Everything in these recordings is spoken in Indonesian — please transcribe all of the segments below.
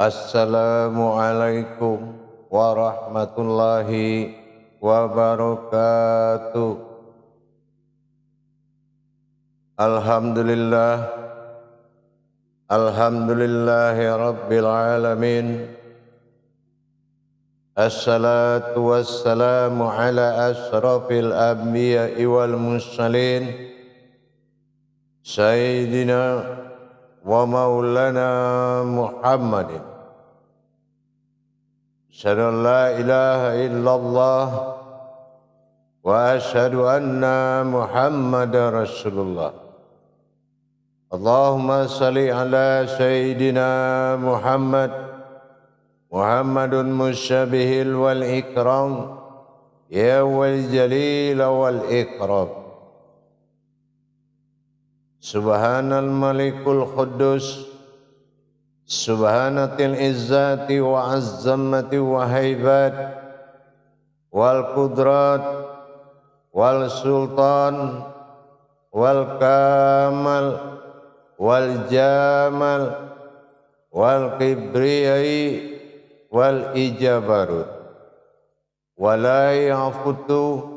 Assalamualaikum warahmatullahi wabarakatuh. Alhamdulillah, alhamdulillahi rabbil alamin. Assalatu wassalamu ala ashrafil anbiya'i wal mursalin, Sayyidina wa maulana Muhammadin. Asyhadu an la ilaha illallah wa asyhadu anna Muhammadar Rasulullah. Allahumma salli ala Sayyidina Muhammadun musyabihil wal ikram, ya wal jalil wal ikram. Subhanal malikul quddus, subhanatil izzati wa azzamati wa haibat, wal qudrat wal sultan wal kamal wal jamal wal kibriyai wal ijabarut, wa la ya'futu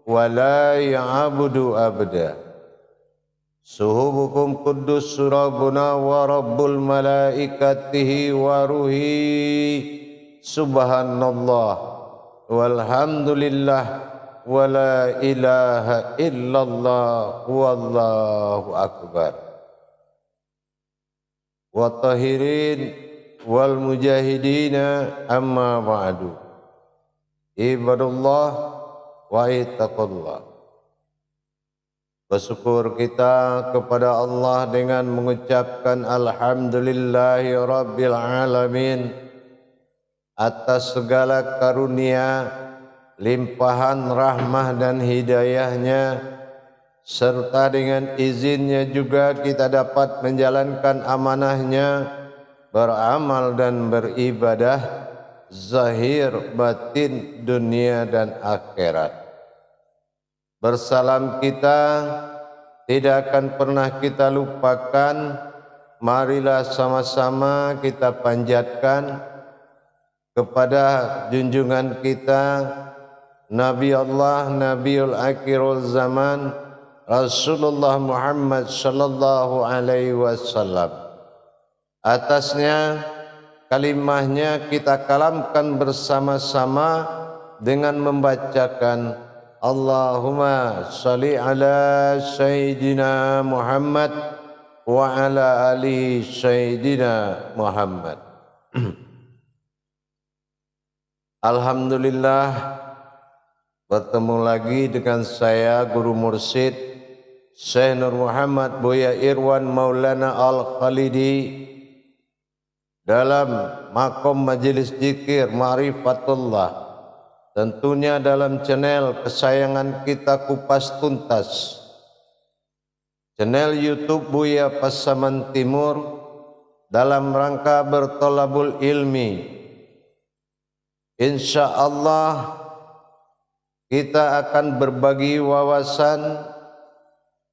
wa la ya'budu abda. Suhubukum kuddus surabuna wa rabbul malaikatihi wa ruhi, subhanallah walhamdulillah wa la ilaha illallah wallahu akbar. Wa tahirin wal mujahidina amma ba'du. Ibadullah wa ittaqullah. Bersyukur kita kepada Allah dengan mengucapkan alhamdulillahi rabbil alamin atas segala karunia, limpahan rahmah dan hidayahnya, serta dengan izinnya juga kita dapat menjalankan amanahnya, beramal dan beribadah zahir batin dunia dan akhirat. Bersalam kita tidak akan pernah kita lupakan. Marilah sama-sama kita panjatkan kepada junjungan kita Nabi Allah, Nabiul Akhirul Zaman, Rasulullah Muhammad sallallahu alaihi wasallam. Atasnya kalimahnya kita kalamkan bersama-sama dengan membacakan Allahumma salli ala Sayyidina Muhammad wa ala ali Sayyidina Muhammad. Alhamdulillah, bertemu lagi dengan saya Guru Mursyid Syekh Nur Muhammad Buya Irwan Maulana Al-Khalidi dalam makom majelis zikir Ma'rifatullah, tentunya dalam channel kesayangan kita Kupas Tuntas, channel YouTube Buya Pasaman Timur, dalam rangka bertolabul ilmi. Insya Allah kita akan berbagi wawasan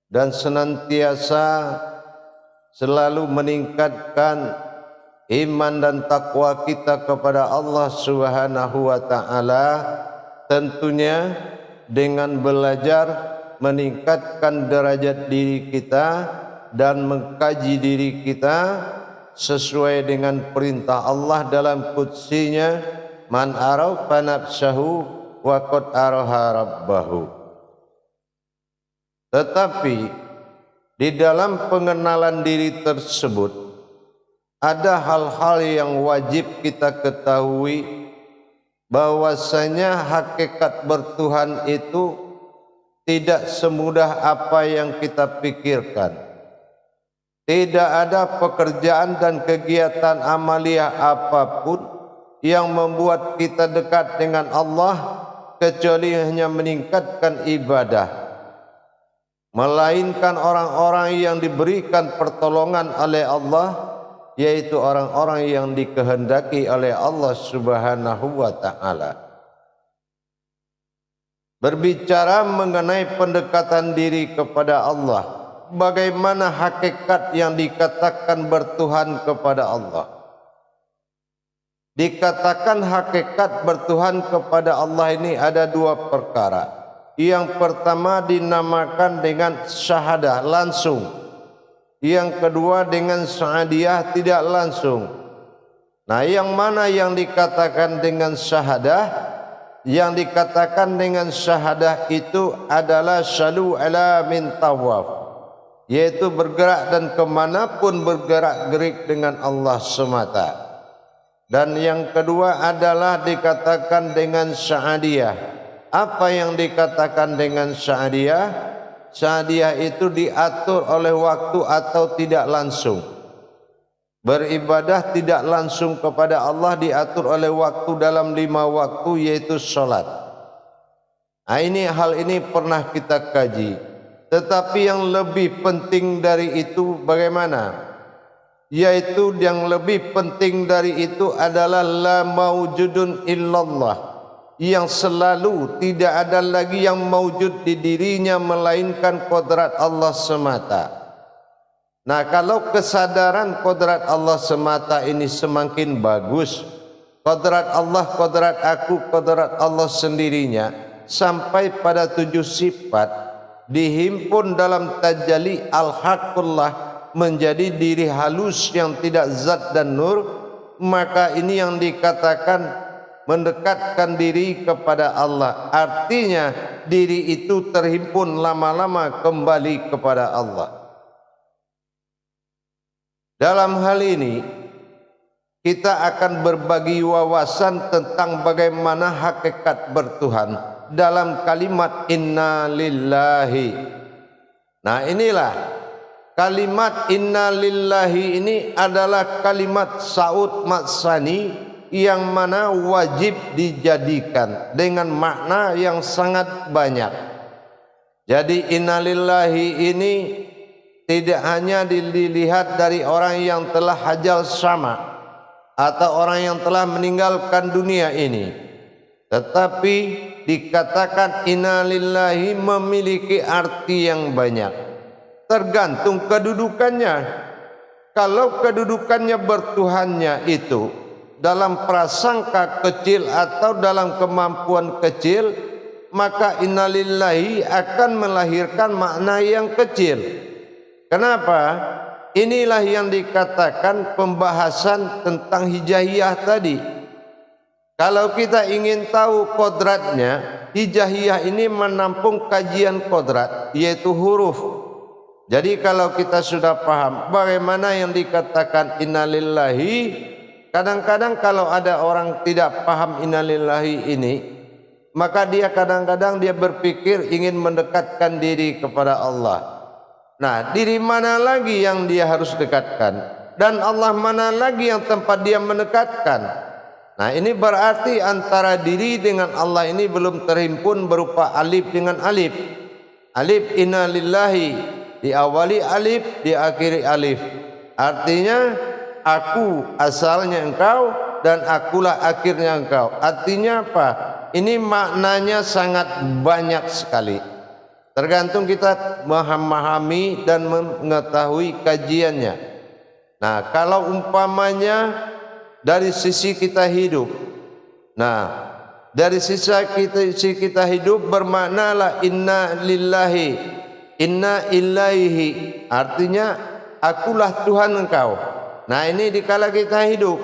dan senantiasa selalu meningkatkan iman dan takwa kita kepada Allah Subhanahu wa ta'ala, tentunya dengan belajar meningkatkan derajat diri kita dan mengkaji diri kita sesuai dengan perintah Allah dalam qudsinya, man arafa nafsahu wa qad araha rabbahu. Tetapi di dalam pengenalan diri tersebut ada hal-hal yang wajib kita ketahui, bahwasanya hakikat bertuhan itu tidak semudah apa yang kita pikirkan. Tidak ada pekerjaan dan kegiatan amalia apapun yang membuat kita dekat dengan Allah kecuali hanya meningkatkan ibadah, melainkan orang-orang yang diberikan pertolongan oleh Allah, yaitu orang-orang yang dikehendaki oleh Allah Subhanahu wa ta'ala. Berbicara mengenai pendekatan diri kepada Allah, bagaimana hakikat yang dikatakan bertuhan kepada Allah. Dikatakan hakikat bertuhan kepada Allah ini ada dua perkara. Yang pertama dinamakan dengan syahadah langsung. Yang kedua dengan syahadiyah tidak langsung. Nah, yang mana yang dikatakan dengan syahadah? Yang dikatakan dengan syahadah itu adalah syalu ala min tawaf, yaitu bergerak dan kemanapun bergerak-gerik dengan Allah semata. Dan yang kedua adalah dikatakan dengan syahadiyah. Apa yang dikatakan dengan syahadiyah? Syahadiyah itu diatur oleh waktu atau tidak langsung. Beribadah tidak langsung kepada Allah diatur oleh waktu dalam 5 waktu, yaitu sholat. Nah, hal ini pernah kita kaji. Tetapi yang lebih penting dari itu bagaimana? Yaitu yang lebih penting dari itu adalah la maujudun illallah, yang selalu tidak ada lagi yang maujud di dirinya melainkan kodrat Allah semata. Nah, kalau kesadaran kodrat Allah semata ini semakin bagus, kodrat Allah, kodrat aku, kodrat Allah sendirinya, sampai pada 7 sifat dihimpun dalam tajalli al-haqqullah, menjadi diri halus yang tidak zat dan nur, maka ini yang dikatakan mendekatkan diri kepada Allah. Artinya diri itu terhimpun lama-lama kembali kepada Allah. Dalam hal ini kita akan berbagi wawasan tentang bagaimana hakikat bertuhan dalam kalimat inna lillahi. Nah, inilah kalimat inna lillahi ini adalah kalimat saud maksani yang mana wajib dijadikan dengan makna yang sangat banyak. Jadi inna lillahi ini tidak hanya dilihat dari orang yang telah hajal sama atau orang yang telah meninggalkan dunia ini, tetapi dikatakan inna lillahi memiliki arti yang banyak, tergantung kedudukannya. Kalau kedudukannya bertuhannya itu dalam prasangka kecil atau dalam kemampuan kecil, maka inna lillahi akan melahirkan makna yang kecil. Kenapa? Inilah yang dikatakan pembahasan tentang hijaiyah tadi. Kalau kita ingin tahu kodratnya, hijaiyah ini menampung kajian kodrat, yaitu huruf. Jadi kalau kita sudah paham bagaimana yang dikatakan innalillahi, kadang-kadang kalau ada orang tidak paham innalillahi ini, maka dia kadang-kadang dia berpikir ingin mendekatkan diri kepada Allah. Nah, diri mana lagi yang dia harus dekatkan? Dan Allah mana lagi yang tempat dia mendekatkan? Nah, ini berarti antara diri dengan Allah ini belum terhimpun berupa alif dengan alif. Alif inna lillahi, diawali alif, diakhiri alif. Artinya aku asalnya engkau dan akulah akhirnya engkau. Artinya apa? Ini maknanya sangat banyak sekali. Tergantung kita memahami dan mengetahui kajiannya. Nah, kalau umpamanya dari sisi kita hidup, nah dari sisi kita hidup bermaknalah inna lillahi, inna ilaihi, artinya akulah Tuhan engkau. Nah, ini dikala kita hidup.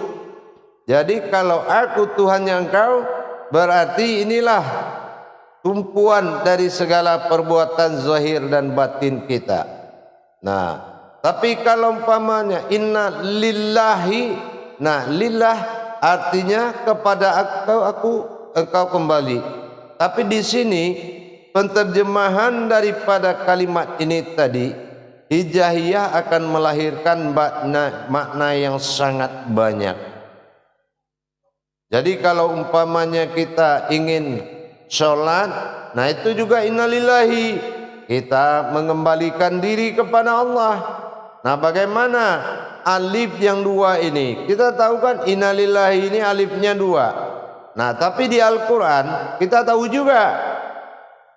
Jadi kalau aku Tuhannya engkau, berarti inilah tumpuan dari segala perbuatan zahir dan batin kita. Nah, tapi kalau umpamanya inna lillahi, nah lillah artinya kepada engkau kembali. Tapi di sini penterjemahan daripada kalimat ini tadi, hijaiyah akan melahirkan makna yang sangat banyak. Jadi kalau umpamanya kita ingin sholat, nah itu juga innalillahi, kita mengembalikan diri kepada Allah. Nah, bagaimana alif yang dua ini? Kita tahu kan innalillahi ini alifnya 2. Nah, tapi di Al-Quran kita tahu juga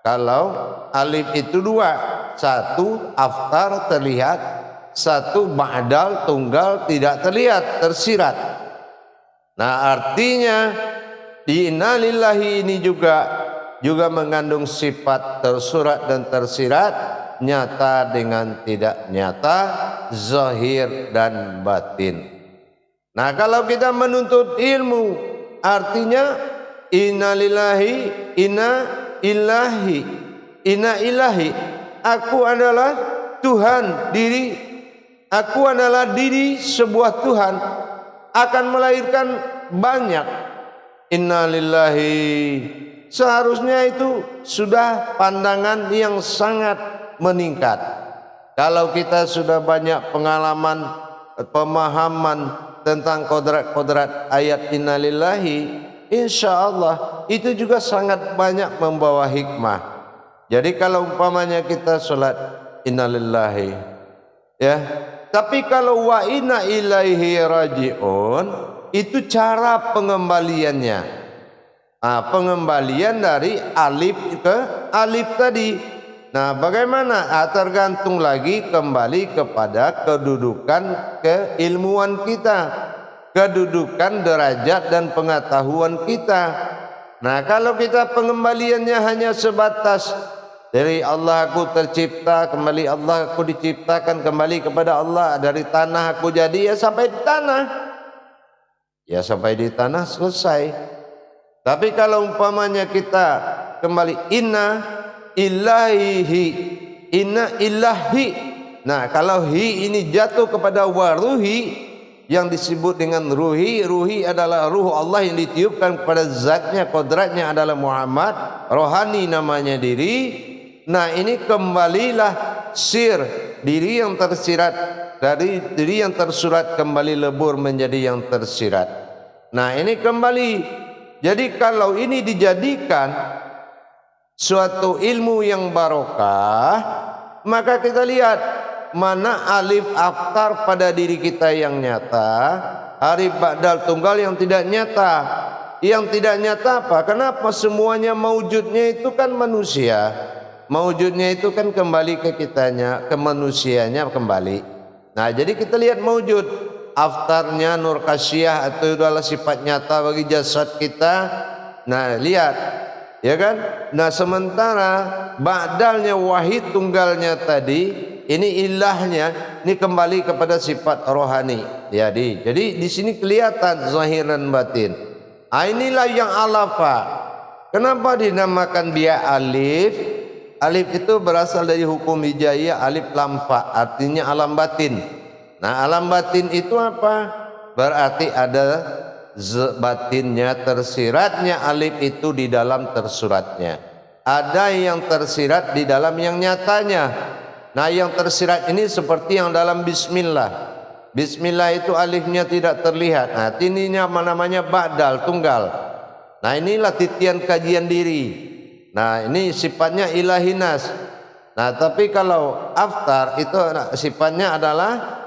kalau alif itu 2, 1 aftar terlihat, 1 ba'dal tunggal tidak terlihat, tersirat. Nah, artinya di inna lillahi ini juga mengandung sifat tersurat dan tersirat, nyata dengan tidak nyata, zahir dan batin. Nah, kalau kita menuntut ilmu, artinya inna lillahi, inna ilahi, inna ilahi, aku adalah Tuhan diri, aku adalah diri sebuah Tuhan, akan melahirkan banyak. Inna lillahi, seharusnya itu sudah pandangan yang sangat meningkat. Kalau kita sudah banyak pengalaman, pemahaman tentang kodrat-kodrat ayat innalillahi, insya Allah itu juga sangat banyak membawa hikmah. Jadi kalau umpamanya kita sholat innalillahi, ya, tapi kalau wa inna ilaihi rajiun, itu cara pengembaliannya. Pengembalian dari alif ke alif tadi. Nah, bagaimana? Tergantung lagi kembali kepada kedudukan keilmuan kita, kedudukan derajat dan pengetahuan kita. Nah, kalau kita pengembaliannya hanya sebatas dari Allah aku tercipta, kembali Allah aku diciptakan, kembali kepada Allah, dari tanah aku jadi, ya sampai di tanah, ya sampai di tanah selesai. Tapi kalau umpamanya kita kembali inna ilahi, inna ilahi, nah kalau hi ini jatuh kepada waruhi, yang disebut dengan ruhi, ruhi adalah ruh Allah yang ditiupkan kepada zatnya, kodratnya adalah Muhammad, rohani namanya diri. Nah, ini kembalilah sir, diri yang tersirat, dari diri yang tersurat kembali lebur menjadi yang tersirat. Nah, ini kembali. Jadi kalau ini dijadikan suatu ilmu yang barokah, maka kita lihat mana alif aftar pada diri kita yang nyata, alif ba'dal tunggal yang tidak nyata. Yang tidak nyata apa? Kenapa? Semuanya maujudnya itu kan manusia. Maujudnya itu kan kembali ke kitanya, ke manusianya kembali. Nah, jadi kita lihat maujud, aftarnya nur kasyah atau adalah sifat nyata bagi jasad kita. Nah, lihat, ya kan? Nah, sementara ba'dalnya wahid tunggalnya tadi, ini ilahnya, ini kembali kepada sifat rohani. Jadi di sini kelihatan zahir dan batin. Inilah yang alafa. Kenapa dinamakan dia alif? Alif itu berasal dari hukum hijaiyah, alif lam fa, artinya alam batin. Nah, alam batin itu apa? Berarti ada batinnya, tersiratnya alif itu di dalam tersuratnya. Ada yang tersirat di dalam yang nyatanya. Nah, yang tersirat ini seperti yang dalam bismillah. Bismillah itu alifnya tidak terlihat. Nah, ininya namanya ba'dal tunggal. Nah, inilah titian kajian diri. Nah, ini sifatnya ilahinas. Nah, tapi kalau aftar itu sifatnya adalah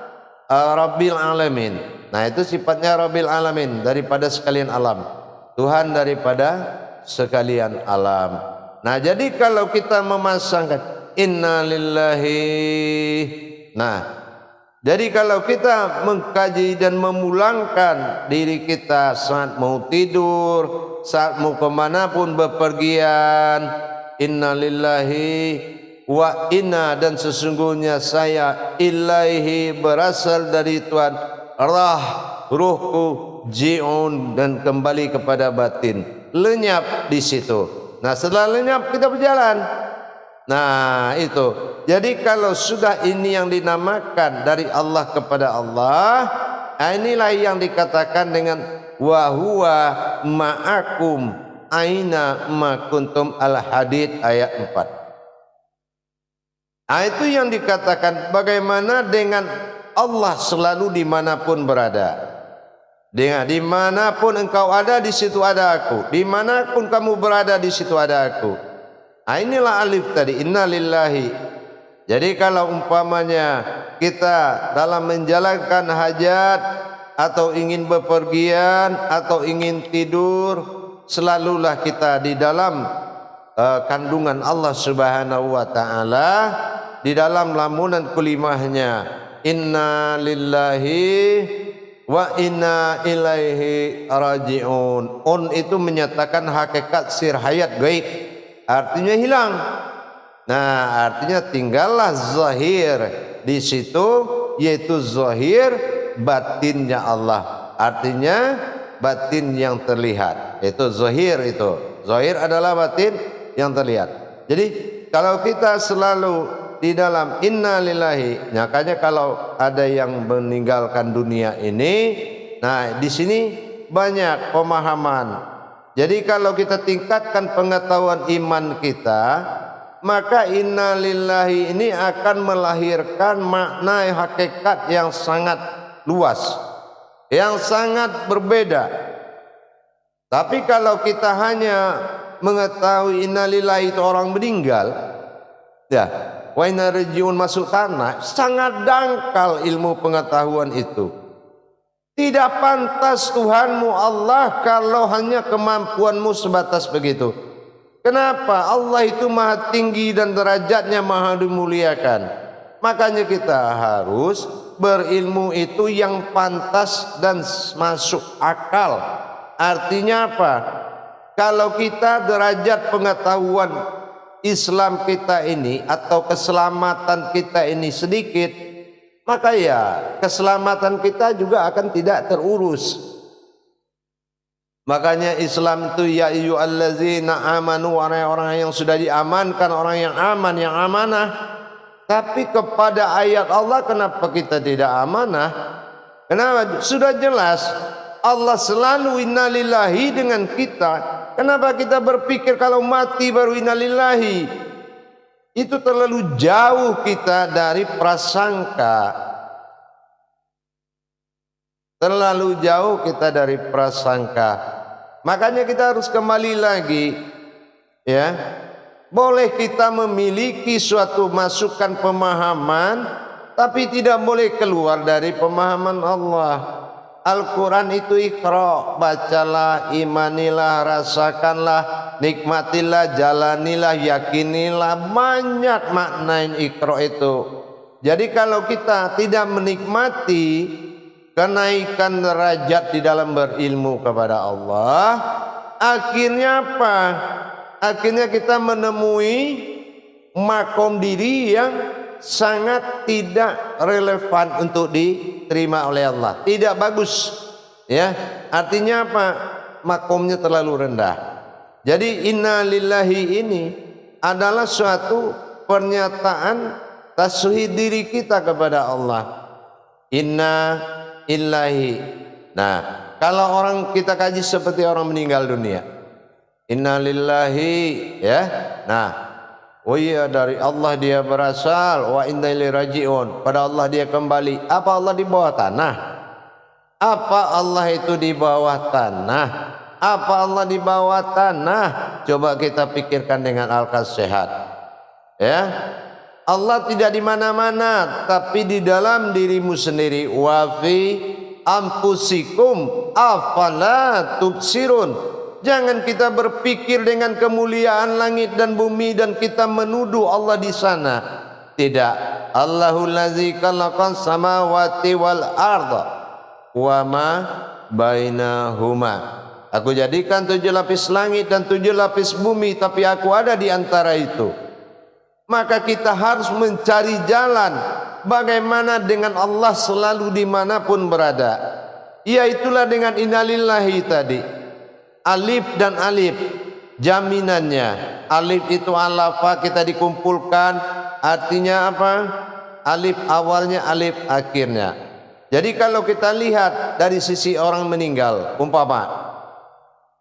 Rabbil Alamin. Nah, itu sifatnya Rabbil Alamin, daripada sekalian alam, Tuhan daripada sekalian alam. Nah, jadi kalau kita memasangkan inna lillahi, nah, jadi kalau kita mengkaji dan memulangkan diri kita saat mau tidur, saat mau kemanapun bepergian, inna lillahi wa inna, dan sesungguhnya saya ilaihi, berasal dari Tuhan, ruhku ji'un, dan kembali kepada batin, lenyap di situ. Nah, setelah lenyap kita berjalan. Nah, itu. Jadi kalau sudah ini yang dinamakan dari Allah kepada Allah, inilah yang dikatakan dengan wa huwa ma'akum aina ma kuntum, al-hadid ayat 4. Nah, itu yang dikatakan bagaimana dengan Allah selalu dimanapun berada. Dengan dimanapun engkau ada, di situ ada aku. Dimanapun kamu berada, di situ ada aku. Nah, inilah alif tadi, inna lillahi. Jadi kalau umpamanya kita dalam menjalankan hajat, atau ingin bepergian, atau ingin tidur, selalulah kita di dalam kandungan Allah Subhanahu wa ta'ala, di dalam lamunan kelimahnya inna lillahi wa inna ilaihi raji'un. Itu menyatakan hakikat sir hayat gaib, artinya hilang. Nah, artinya tinggallah zahir di situ, yaitu zahir batinnya Allah. Artinya batin yang terlihat, itu zahir. Itu zahir adalah batin yang terlihat. Jadi kalau kita selalu di dalam inna lillahi, makanya kalau ada yang meninggalkan dunia ini, nah di sini banyak pemahaman. Jadi kalau kita tingkatkan pengetahuan iman kita, maka inna lillahi ini akan melahirkan makna hakikat yang sangat luas, yang sangat berbeda. Tapi kalau kita hanya mengetahui inna lillahi itu orang meninggal, ya, wa inna rajiun masuk tanah, sangat dangkal ilmu pengetahuan itu. Tidak pantas Tuhanmu Allah kalau hanya kemampuanmu sebatas begitu. Kenapa? Allah itu maha tinggi dan derajatnya maha dimuliakan. Makanya kita harus berilmu itu yang pantas dan masuk akal. Artinya apa? Kalau kita derajat pengetahuan Islam kita ini atau keselamatan kita ini sedikit, maka ya keselamatan kita juga akan tidak terurus. Makanya Islam itu ya ayyuhallazina amanu, orang-orang yang sudah diamankan, orang yang aman, yang amanah. Tapi kepada ayat Allah kenapa kita tidak amanah? Kenapa? Sudah jelas Allah selalu innalillahi dengan kita. Kenapa kita berpikir kalau mati baru innalillahi? Itu terlalu jauh kita dari prasangka. Terlalu jauh kita dari prasangka. Makanya kita harus kembali lagi, ya. Boleh kita memiliki suatu masukan pemahaman, tapi tidak boleh keluar dari pemahaman Allah. Al-Quran itu iqra, bacalah, imanilah, rasakanlah, nikmatilah, jalanilah, yakinilah. Banyak makna iqra itu. Jadi kalau kita tidak menikmati kenaikan derajat di dalam berilmu kepada Allah, akhirnya apa? Akhirnya kita menemui makom diri yang sangat tidak relevan untuk diterima oleh Allah, tidak bagus, ya. Artinya apa? Makomnya terlalu rendah. Jadi inna lillahi ini adalah suatu pernyataan tasbih diri kita kepada Allah. Inna illahi. Nah, kalau orang kita kaji seperti orang meninggal dunia, inna lillahi, ya. Nah, oh iya, dari Allah dia berasal, wa inna ilaihi rajiun, pada Allah dia kembali. Apa Allah di bawah tanah? Apa Allah itu di bawah tanah? Apa Allah di bawah tanah? Coba kita pikirkan dengan akal sehat, ya. Allah tidak di mana-mana, tapi di dalam dirimu sendiri. Wa fi anfusikum afala tubsirun. Jangan kita berpikir dengan kemuliaan langit dan bumi dan kita menuduh Allah di sana. Tidak. Allahul ladzi khalaqas samawati wal arda wa ma bainahuma. Aku jadikan 7 lapis langit dan 7 lapis bumi, tapi aku ada di antara itu. Maka kita harus mencari jalan bagaimana dengan Allah selalu dimanapun berada. Iaitulah dengan innalillahi tadi. Alif dan alif jaminannya. Alif itu alafa, kita dikumpulkan. Artinya apa? Alif awalnya, alif akhirnya. Jadi kalau kita lihat dari sisi orang meninggal, umpama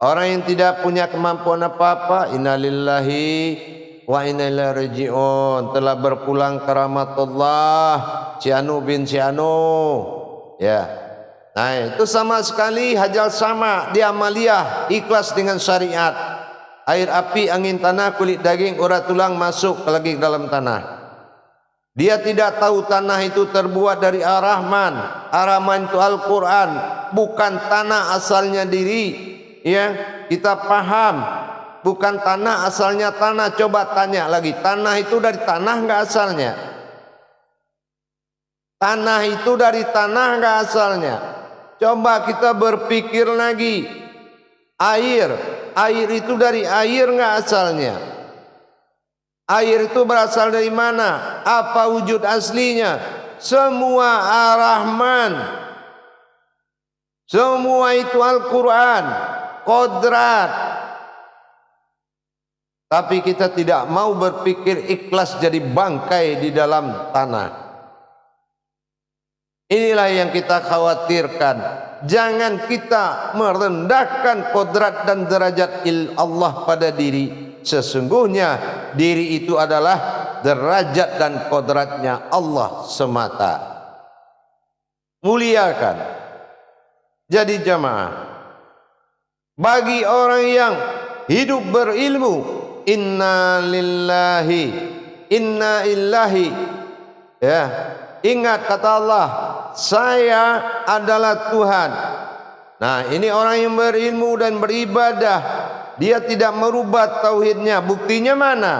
orang yang tidak punya kemampuan apa-apa, innalillahi wa inna ilaihi rajiun, telah berpulang ke rahmatullah si anu bin si anu, ya. Nah, itu sama sekali hajal sama di amaliyah, ikhlas dengan syariat. Air, api, angin, tanah, kulit, daging, urat, tulang masuk lagi ke dalam tanah. Dia tidak tahu tanah itu terbuat dari Ar-Rahman. Ar-Rahman itu Al-Quran, bukan tanah asalnya diri, ya. Kita paham. Bukan tanah asalnya tanah. Coba tanya lagi, tanah itu dari tanah enggak asalnya? Tanah itu dari tanah enggak asalnya? Coba kita berpikir lagi. Air itu dari air nggak asalnya? Air itu berasal dari mana? Apa wujud aslinya? Semua Ar-Rahman. Semua itu Al-Quran, kodrat. Tapi kita tidak mau berpikir ikhlas jadi bangkai di dalam tanah. Inilah yang kita khawatirkan. Jangan kita merendahkan kodrat dan derajat Allah pada diri. Sesungguhnya diri itu adalah derajat dan kodratnya Allah semata. Muliakan. Jadi jamaah, bagi orang yang hidup berilmu, inna lillahi, inna illahi, ya, ingat kata Allah, saya adalah Tuhan. Nah, ini orang yang berilmu dan beribadah, dia tidak merubah tauhidnya. Buktinya mana?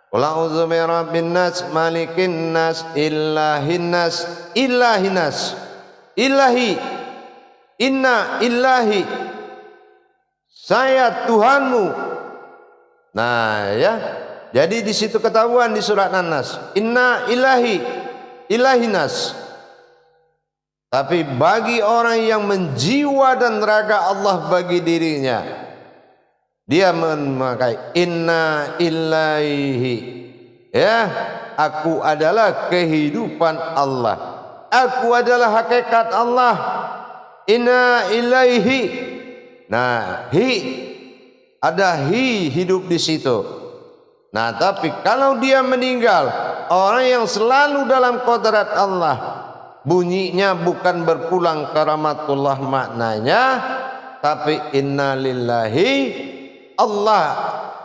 Qul a'udzu birabbin nas, malikin nas, ilahin nas, ilahin nas, ilahi, inna illahi, saya Tuhanmu. Nah, ya, jadi di situ ketahuan di surat An-Nas, inna ilahi, ilahinas. Tapi bagi orang yang menjiwa dan raga Allah bagi dirinya, dia memakai inna ilaihi, ya, aku adalah kehidupan Allah, aku adalah hakikat Allah, inna ilaihi. Nah, ada hidup di situ. Nah, tapi kalau dia meninggal, orang yang selalu dalam kodrat Allah, bunyinya bukan berpulang ke rahmatullah maknanya, tapi inna lillahi, Allah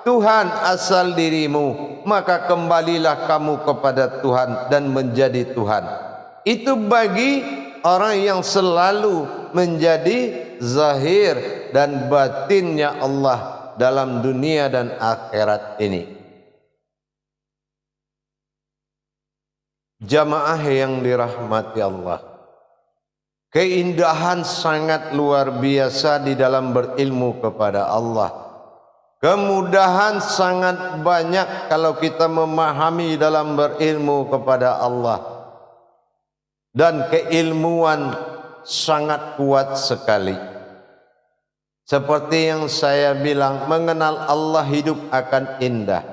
Tuhan asal dirimu, maka kembalilah kamu kepada Tuhan dan menjadi Tuhan. Itu bagi orang yang selalu menjadi zahir dan batinnya Allah dalam dunia dan akhirat ini. Jamaah yang dirahmati Allah, keindahan sangat luar biasa di dalam berilmu kepada Allah. Kemudahan sangat banyak kalau kita memahami dalam berilmu kepada Allah. Dan keilmuan sangat kuat sekali. Seperti yang saya bilang, mengenal Allah hidup akan indah.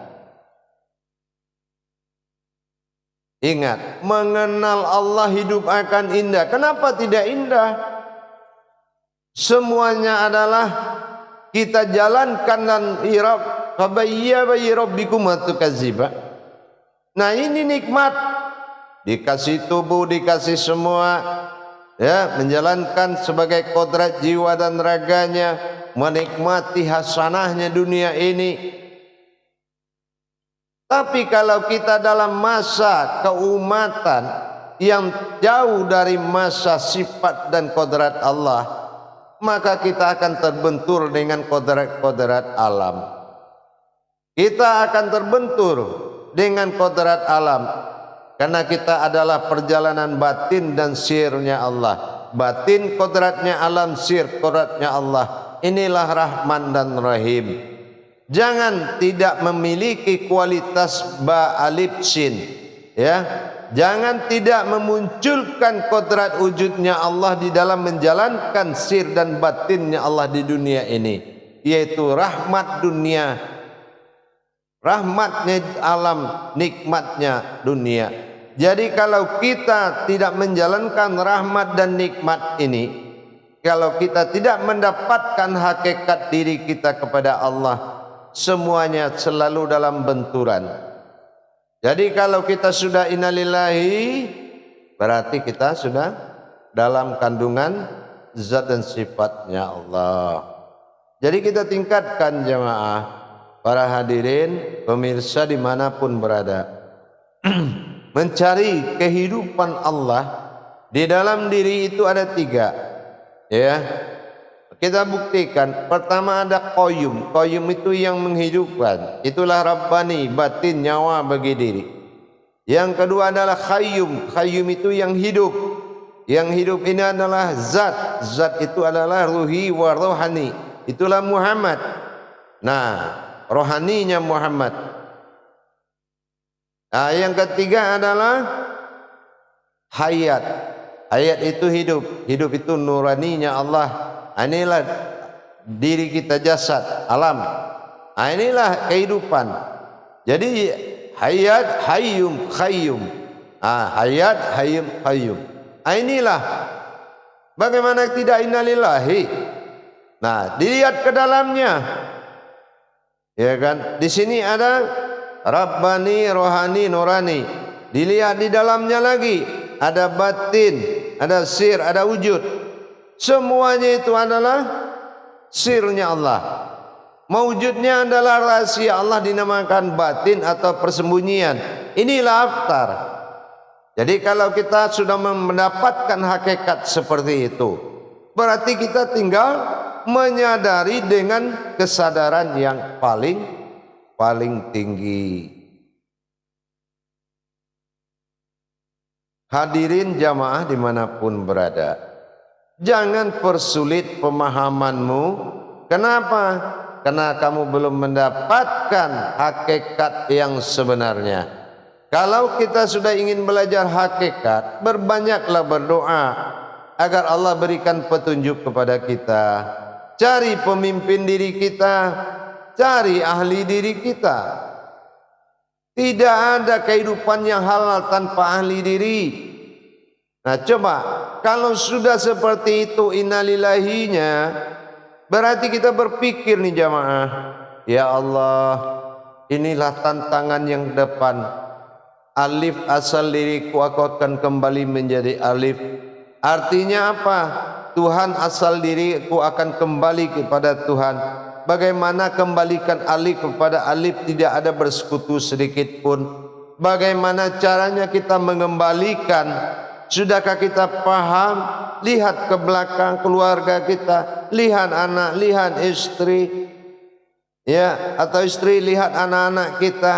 Ingat, mengenal Allah hidup akan indah. Kenapa tidak indah? Semuanya adalah kita jalankan dan irab fabayya wa rabbikum atukaziba. Nah, ini nikmat, dikasih tubuh, dikasih semua, ya, menjalankan sebagai kodrat jiwa dan raganya, menikmati hasanahnya dunia ini. Tapi kalau kita dalam masa keumatan yang jauh dari masa sifat dan kodrat Allah, maka kita akan terbentur dengan kodrat-kodrat alam. Kita akan terbentur dengan kodrat alam, karena kita adalah perjalanan batin dan sirnya Allah. Batin kodratnya alam, sir kodratnya Allah. Inilah Rahman dan Rahim. Jangan tidak memiliki kualitas ba alif sin, ya. Jangan tidak memunculkan kodrat wujudnya Allah di dalam menjalankan sir dan batinnya Allah di dunia ini, yaitu rahmat dunia, rahmatnya alam, nikmatnya dunia. Jadi kalau kita tidak menjalankan rahmat dan nikmat ini, kalau kita tidak mendapatkan hakikat diri kita kepada Allah, semuanya selalu dalam benturan. Jadi kalau kita sudah innalillahi, berarti kita sudah dalam kandungan zat dan sifatnya Allah. Jadi kita tingkatkan jemaah, para hadirin, pemirsa dimanapun berada, mencari kehidupan Allah. Di dalam diri itu ada 3, ya. Kita buktikan. Pertama ada qayyum. Qayyum itu yang menghidupkan. Itulah Rabbani, batin, nyawa bagi diri. Yang kedua adalah khayyum. Khayyum itu yang hidup. Yang hidup ini adalah zat. Zat itu adalah ruhi wa rohani. Itulah Muhammad. Nah, rohaninya Muhammad. Nah, yang ketiga adalah hayat. Hayat itu hidup. Hidup itu nuraninya Allah. Inilah diri kita, jasad, alam. Inilah kehidupan. Jadi hayat, hayyum, qayyum. Hayat, hayyum, qayyum. Inilah bagaimana tidak innalillahi. Nah, dilihat ke dalamnya. Ya kan? Di sini ada Rabbani, rohani, nurani. Dilihat di dalamnya lagi, ada batin, ada sir, ada wujud. Semuanya itu adalah sirnya Allah. Mewujudnya adalah rahasia Allah, dinamakan batin atau persembunyian. Inilah aftar. Jadi kalau kita sudah mendapatkan hakikat seperti itu, berarti kita tinggal menyadari dengan kesadaran yang paling tinggi. Hadirin jamaah dimanapun berada, jangan persulit pemahamanmu. Kenapa? Karena kamu belum mendapatkan hakikat yang sebenarnya. Kalau kita sudah ingin belajar hakikat, berbanyaklah berdoa agar Allah berikan petunjuk kepada kita. Cari pemimpin diri kita, cari ahli diri kita. Tidak ada kehidupan yang halal tanpa ahli diri. Nah, coba kalau sudah seperti itu innalillahinya, berarti kita berpikir nih jamaah, ya Allah, inilah tantangan yang depan. Alif asal diriku, aku akan kembali menjadi alif. Artinya apa? Tuhan asal diriku akan kembali kepada Tuhan. Bagaimana kembalikan alif kepada alif, tidak ada bersekutu sedikit pun. Bagaimana caranya kita mengembalikan? Sudahkah kita paham? Lihat ke belakang keluarga kita, lihat anak, lihat istri, ya, atau istri lihat anak-anak kita.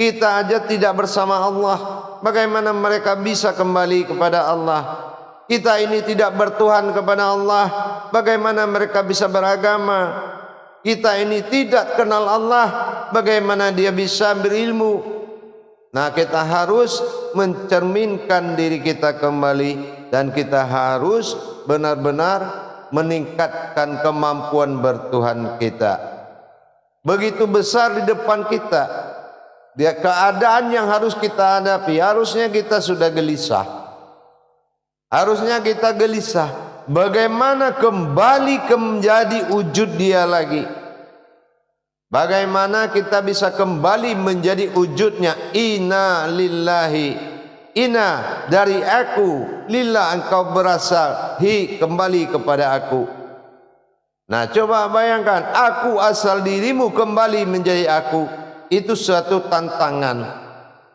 Kita aja tidak bersama Allah, bagaimana mereka bisa kembali kepada Allah? Kita ini tidak bertuhan kepada Allah, bagaimana mereka bisa beragama? Kita ini tidak kenal Allah, bagaimana dia bisa berilmu? Nah, kita harus mencerminkan diri kita kembali, dan kita harus benar-benar meningkatkan kemampuan bertuhan kita. Begitu besar di depan kita dia keadaan yang harus kita hadapi. Harusnya kita sudah gelisah. Harusnya kita gelisah. Bagaimana kembali menjadi wujud dia lagi? Bagaimana kita bisa kembali menjadi wujudnya? Inna lillahi, inna dari aku, lillah engkau berasal, hi kembali kepada aku. Nah, coba bayangkan, aku asal dirimu kembali menjadi aku. Itu suatu tantangan,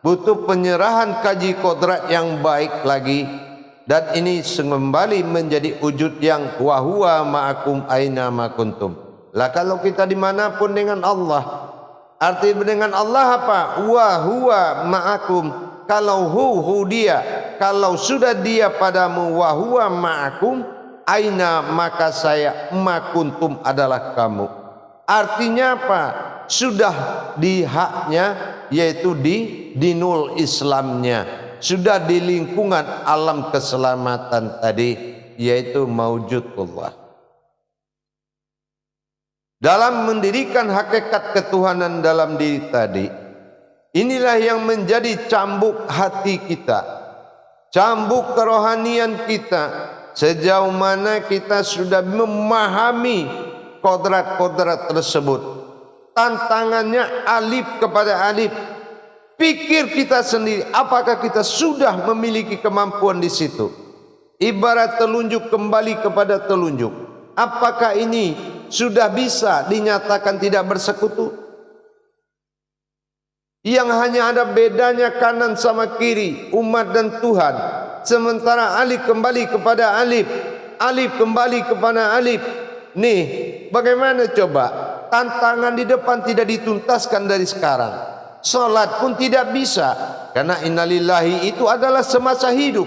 butuh penyerahan kaji kodrat yang baik lagi, dan ini kembali menjadi wujud yang wahuwa ma'akum aina ma kuntum. Lah kalau kita dimanapun dengan Allah, arti dengan Allah apa? Wahuwa ma'akum. Kalau hu dia, kalau sudah dia padamu, wahuwa ma'akum aina, maka saya ma kuntum adalah kamu. Artinya apa? Sudah di haknya, yaitu di dinul Islamnya, sudah di lingkungan alam keselamatan tadi, yaitu maujudullah. Dalam mendirikan hakikat ketuhanan dalam diri tadi, inilah yang menjadi cambuk hati kita, cambuk kerohanian kita. Sejauh mana kita sudah memahami kodrat-kodrat tersebut. Tantangannya alif kepada alif. Pikir kita sendiri, apakah kita sudah memiliki kemampuan di situ? Ibarat telunjuk kembali kepada telunjuk. Apakah ini sudah bisa dinyatakan tidak bersekutu? Yang hanya ada bedanya kanan sama kiri, umat dan Tuhan. Sementara alif kembali kepada alif, alif kembali kepada alif. Nih, bagaimana coba? Tantangan di depan tidak dituntaskan dari sekarang. Salat pun tidak bisa, karena innalillahi itu adalah semasa hidup.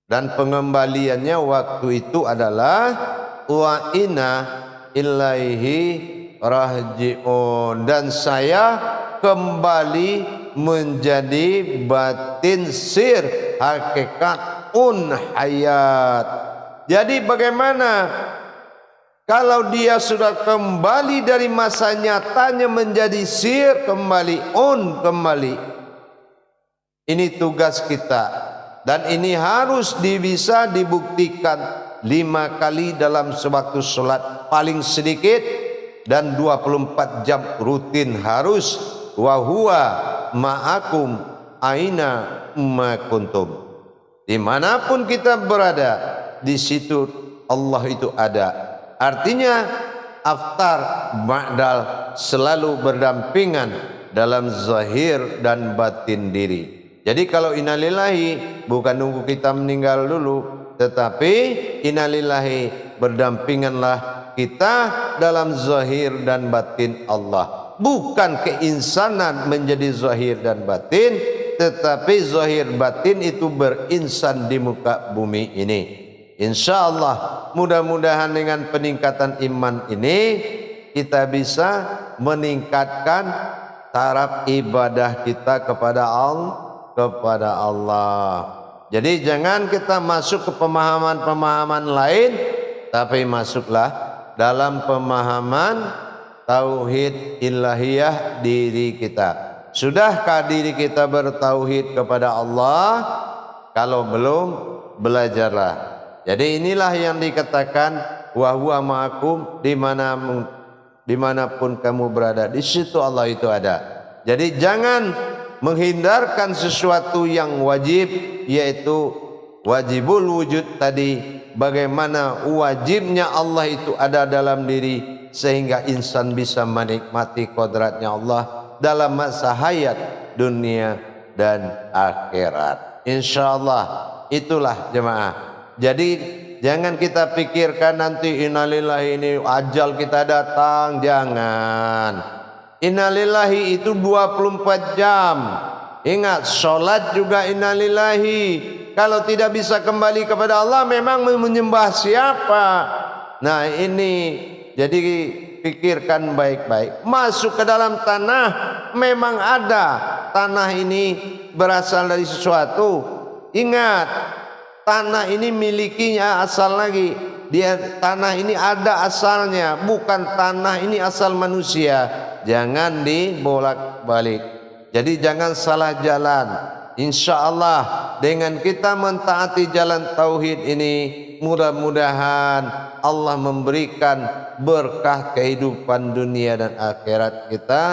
dan pengembaliannya waktu itu adalah wa inna ilaihi raji'un, dan saya kembali menjadi batin sir, hakikat hayat. Jadi bagaimana kalau dia sudah kembali dari masa nyatanya menjadi sir kembali, kembali. Ini tugas kita, dan ini harus bisa dibuktikan 5 kali dalam sewaktu sholat paling sedikit, dan 24 jam rutin harus. Wa huwa ma'akum aina ma kuntum. Dimanapun kita berada, di situ Allah itu ada. Artinya aftar ba'dal selalu berdampingan dalam zahir dan batin diri. Jadi kalau innalillahi bukan nunggu kita meninggal dulu, tetapi innalillahi berdampinganlah kita dalam zahir dan batin Allah. Bukan keinsanan menjadi zahir dan batin, tetapi zahir batin itu berinsan di muka bumi ini. InsyaAllah mudah-mudahan dengan peningkatan iman ini kita bisa meningkatkan taraf ibadah kita kepada Allah. Jadi jangan kita masuk ke pemahaman-pemahaman lain, tapi masuklah dalam pemahaman tauhid ilahiyah diri kita. Sudahkah diri kita bertauhid kepada Allah? Kalau belum, belajarlah. Jadi inilah yang dikatakan wa huwa ma'akum, dimanapun kamu berada, di situ Allah itu ada. Jadi jangan menghindarkan sesuatu yang wajib, yaitu wajibul wujud tadi. Bagaimana wajibnya Allah itu ada dalam diri, sehingga insan bisa menikmati kodratnya Allah dalam masa hayat dunia dan akhirat. InsyaAllah itulah jemaah. Jadi jangan kita pikirkan nanti innalillahi ini ajal kita datang, jangan. Innalillahi itu 24 jam. Ingat, sholat juga innalillahi. Kalau tidak bisa kembali kepada Allah, memang menyembah siapa? Nah ini, jadi pikirkan baik-baik. Masuk ke dalam tanah, memang ada. Tanah ini berasal dari sesuatu. Ingat, tanah ini milikinya asal lagi. Tanah ini ada asalnya, bukan tanah ini asal manusia. Jangan dibolak-balik. Jadi jangan salah jalan. InsyaAllah dengan kita mentaati jalan tauhid ini, mudah-mudahan Allah memberikan berkah kehidupan dunia dan akhirat kita,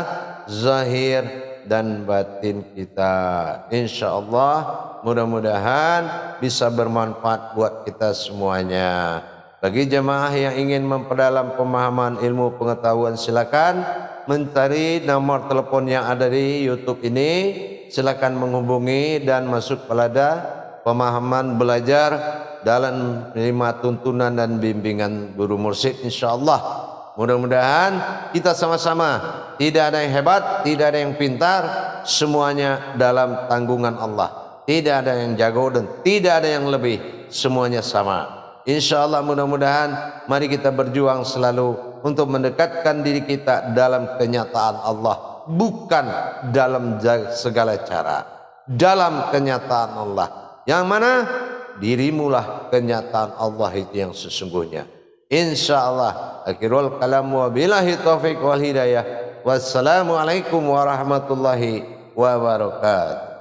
zahir dan batin kita. InsyaAllah mudah-mudahan bisa bermanfaat buat kita semuanya. Bagi jemaah yang ingin memperdalam pemahaman ilmu pengetahuan, silakan mencari nomor telepon yang ada di YouTube ini. Silakan menghubungi dan masuk pada pemahaman belajar dalam menerima tuntunan dan bimbingan guru mursyid, insyaallah. Mudah-mudahan kita sama-sama, tidak ada yang hebat, tidak ada yang pintar, semuanya dalam tanggungan Allah. Tidak ada yang jago dan tidak ada yang lebih, semuanya sama. InsyaAllah mudah-mudahan mari kita berjuang selalu untuk mendekatkan diri kita dalam kenyataan Allah, bukan dalam segala cara, dalam kenyataan Allah. Yang mana dirimulah kenyataan Allah itu yang sesungguhnya. InsyaAllah. Akhirul kalam wa billahi taufiq wal hidayah. Wassalamualaikum warahmatullahi wabarakatuh.